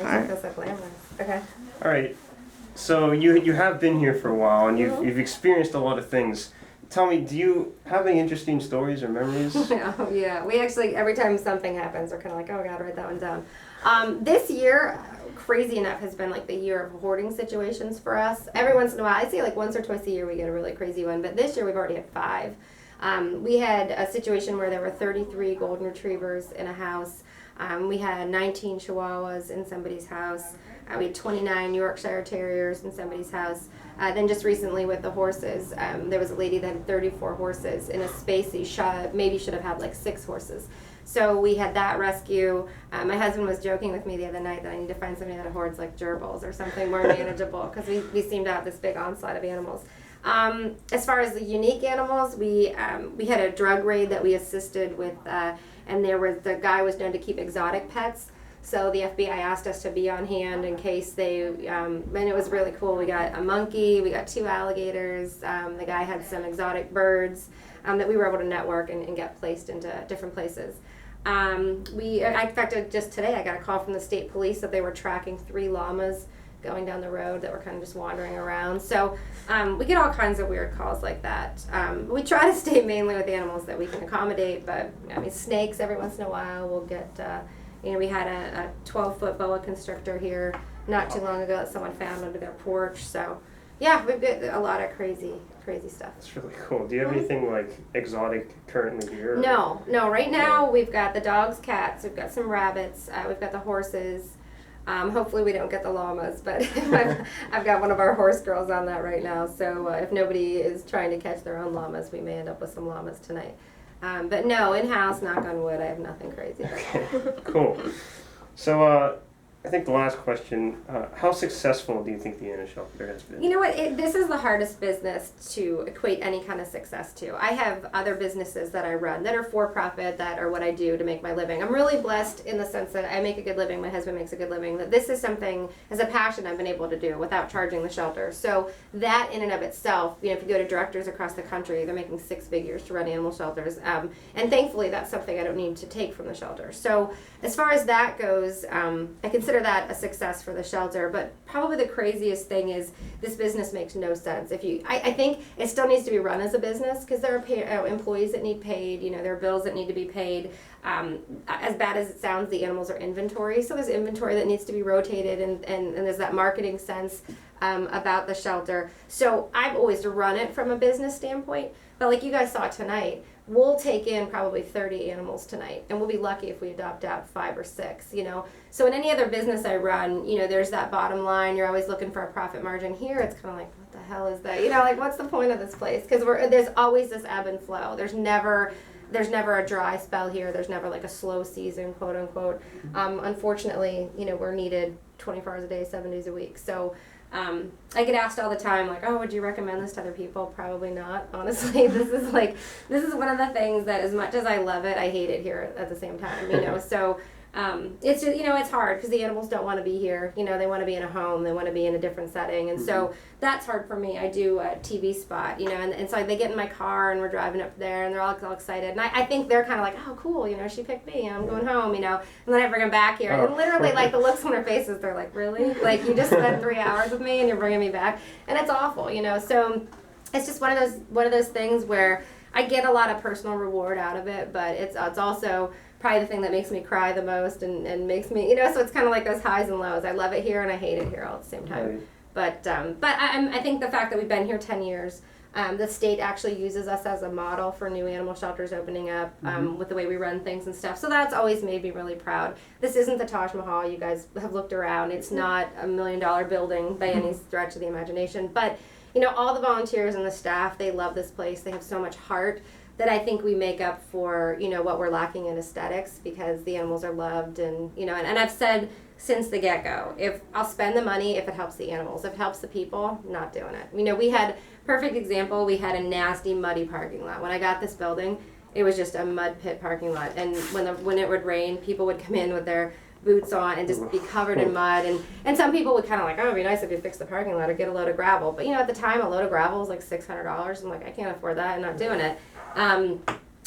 make this look glamorous. Okay. All right. So you have been here for a while, and you've experienced a lot of things. Tell me, do you have any interesting stories or memories? Oh, yeah. We actually, every time something happens, we're kind of like, oh, God, write that one down. This year, crazy enough, has been like the year of hoarding situations for us. Every once in a while, I say like once or twice a year we get a really crazy one, but this year we've already had 5. We had a situation where there were 33 golden retrievers in a house. We had 19 chihuahuas in somebody's house. We had 29 Yorkshire Terriers in somebody's house. Then just recently with the horses, there was a lady that had 34 horses in a space that maybe should have had like 6 horses. So we had that rescue. My husband was joking with me the other night that I need to find somebody that hoards like gerbils or something more manageable, because we seem to have this big onslaught of animals. As far as the unique animals, we had a drug raid that we assisted with, and the guy was known to keep exotic pets. So the FBI asked us to be on hand in case they, and it was really cool. We got a monkey, we got 2 alligators, the guy had some exotic birds that we were able to network and get placed into different places. In fact, just today I got a call from the state police that they were tracking 3 llamas going down the road that were kind of just wandering around. So we get all kinds of weird calls like that. We try to stay mainly with animals that we can accommodate, but I mean, snakes every once in a while we'll get. We had a 12-foot boa constrictor here not too long ago that someone found under their porch. So, yeah, we've got a lot of crazy stuff. That's really cool. Do you have anything like exotic currently here? No. Right now we've got the dogs, cats, we've got some rabbits, we've got the horses. Hopefully we don't get the llamas, but I've got one of our horse girls on that right now. So if nobody is trying to catch their own llamas, we may end up with some llamas tonight. But no, in-house, knock on wood, I have nothing crazy. Okay, cool. So I think the last question, how successful do you think the Anna Shelter has been? You know what, this is the hardest business to equate any kind of success to. I have other businesses that I run that are for-profit, that are what I do to make my living. I'm really blessed in the sense that I make a good living, my husband makes a good living, that this is something, as a passion, I've been able to do without charging the shelter. So that in and of itself, if you go to directors across the country, they're making 6 figures to run animal shelters. And thankfully, that's something I don't need to take from the shelter. So as far as that goes, I consider that a success for the shelter, but probably the craziest thing is this business makes no sense. I think it still needs to be run as a business, because there are employees that need paid, there are bills that need to be paid. As bad as it sounds, the animals are inventory, so there's inventory that needs to be rotated, and there's that marketing sense about the shelter. So I've always run it from a business standpoint, but like you guys saw tonight, we'll take in probably 30 animals tonight, and we'll be lucky if we adopt out 5 or 6, So in any other business I run, there's that bottom line. You're always looking for a profit margin. Here, it's kind of like, what the hell is that? Like, what's the point of this place? Because there's always this ebb and flow. There's never a dry spell here. There's never like a slow season, quote unquote. Unfortunately, we're needed 24 hours a day, 7 days a week. So I get asked all the time, like, oh, would you recommend this to other people? Probably not, honestly. This is one of the things that, as much as I love it, I hate it here at the same time, So it's just, it's hard because the animals don't want to be here. They want to be in a home. They want to be in a different setting. And so that's hard for me. I do a TV spot, and so they get in my car and we're driving up there and they're all excited. And I think they're kind of like, oh, cool, she picked me and I'm going home, and then I bring them back here. And literally, like, the looks on their faces, they're like, really? Like, you just spent 3 hours with me and you're bringing me back? And it's awful, So it's just one of those things where I get a lot of personal reward out of it, but it's also probably the thing that makes me cry the most and makes me, so it's kind of like those highs and lows. I love it here and I hate it here all at the same time. Right. But I think the fact that we've been here 10 years, the state actually uses us as a model for new animal shelters opening up with the way we run things and stuff. So that's always made me really proud. This isn't the Taj Mahal. You guys have looked around. It's not a $1 million building by any stretch of the imagination. But, all the volunteers and the staff, they love this place. They have so much heart that I think we make up for, what we're lacking in aesthetics, because the animals are loved and I've said since the get-go, if I'll spend the money if it helps the animals. If it helps the people, not doing it. We had, perfect example, we had a nasty, muddy parking lot. When I got this building, it was just a mud pit parking lot. And when it would rain, people would come in with their boots on and just be covered in mud. And some people would kind of like, oh, it'd be nice if you fix the parking lot or get a load of gravel. But, at the time, a load of gravel was like $600. I'm like, I can't afford that. I'm not doing it.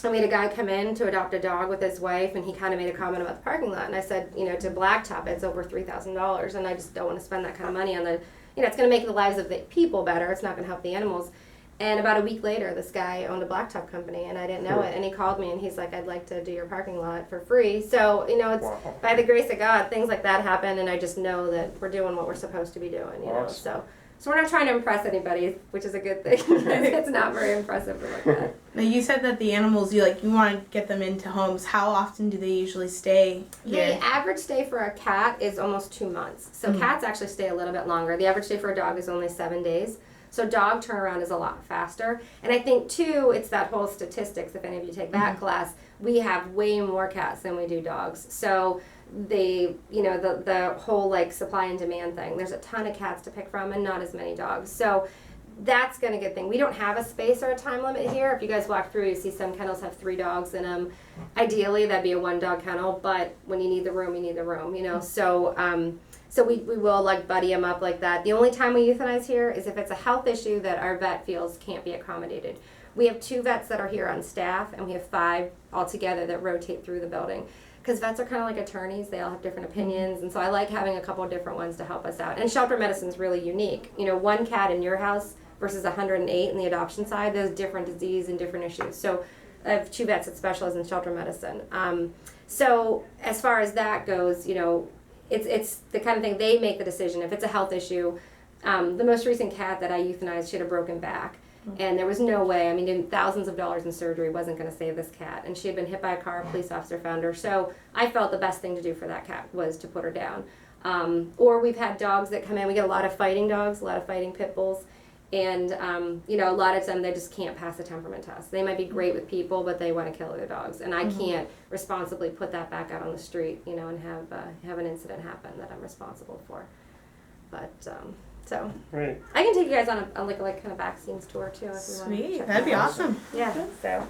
And we had a guy come in to adopt a dog with his wife, and he kind of made a comment about the parking lot. And I said, to Blacktop, it's over $3,000, and I just don't want to spend that kind of money on the, it's going to make the lives of the people better. It's not going to help the animals. And about a week later, this guy owned a Blacktop company, and I didn't know it. And he called me, and he's like, I'd like to do your parking lot for free. So, it's by the grace of God, things like that happen, and I just know that we're doing what we're supposed to be doing, So we're not trying to impress anybody, which is a good thing. It's not very impressive to look at. Now, you said that the animals, you want to get them into homes. How often do they usually stay here? The average stay for a cat is almost 2 months. So cats actually stay a little bit longer. The average stay for a dog is only 7 days. So dog turnaround is a lot faster. And I think, too, it's that whole statistics, if any of you take that class, we have way more cats than we do dogs. So the whole supply and demand thing, there's a ton of cats to pick from and not as many dogs. So that's going to get thing. We don't have a space or a time limit here. If you guys walk through, you see some kennels have 3 dogs in them. Ideally, that'd be a 1-dog kennel, but when you need the room, you need the room, So we will buddy them up like that. The only time we euthanize here is if it's a health issue that our vet feels can't be accommodated. We have 2 vets that are here on staff, and we have 5 altogether that rotate through the building. Because vets are kind of like attorneys, they all have different opinions, and so I like having a couple of different ones to help us out. And shelter medicine is really unique. 1 cat in your house versus 108 in the adoption side, there's different disease and different issues. So I have 2 vets that specialize in shelter medicine. So as far as that goes, it's the kind of thing they make the decision. If it's a health issue, the most recent cat that I euthanized, she had a broken back. And there was no way, thousands of dollars in surgery wasn't going to save this cat. And she had been hit by a car, a police officer found her. So I felt the best thing to do for that cat was to put her down. Or we've had dogs that come in. We get a lot of fighting dogs, a lot of fighting pit bulls. And, a lot of them, they just can't pass the temperament test. They might be great with people, but they want to kill their dogs. And I can't responsibly put that back out on the street, and have an incident happen that I'm responsible for. But, so Right. I can take you guys on a kind of vaccines tour too if you want. Sweet, to check that'd be it out. awesome. Yeah. So